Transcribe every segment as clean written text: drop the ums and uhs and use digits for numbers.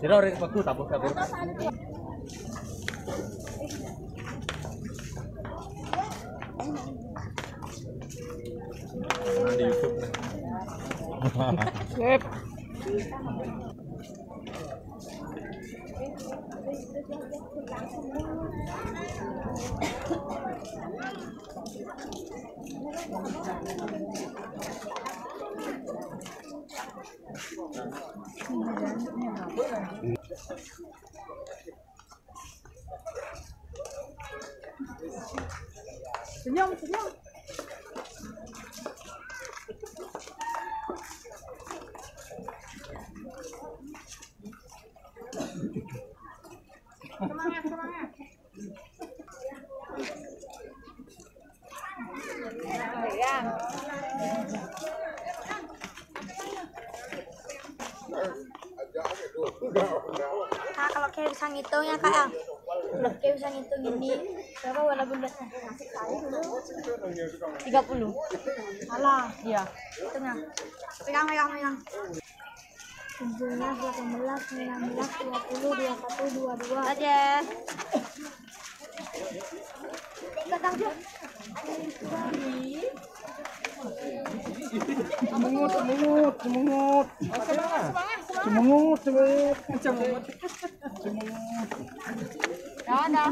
Sira ora waktu tabur kabur. Di YouTube. Yep. Senyum, senyum. Semangat, semangat. Ya. Kak, kalau kayak bisa ngitung ya kak ya, kalau kayak bisa ngitung ini berapa warna bundesnya? 30. Salah. Iya. Tengah. Pegang, pegang, pegang. 17, 18, 19, 20, 21, 22. Aja. Pegang aja. Semangat, semangat, semangat. Semangat, semangat. Semangat. Ya, dah.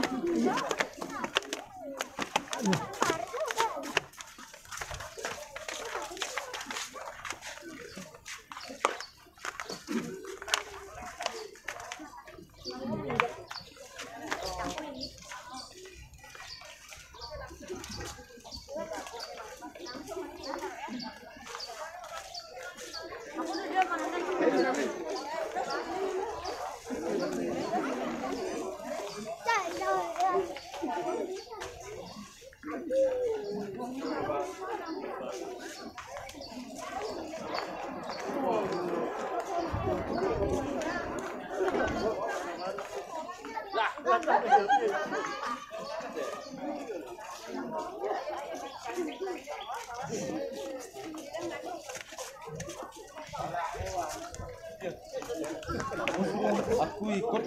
Aku ikut.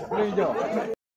Boleh hijau.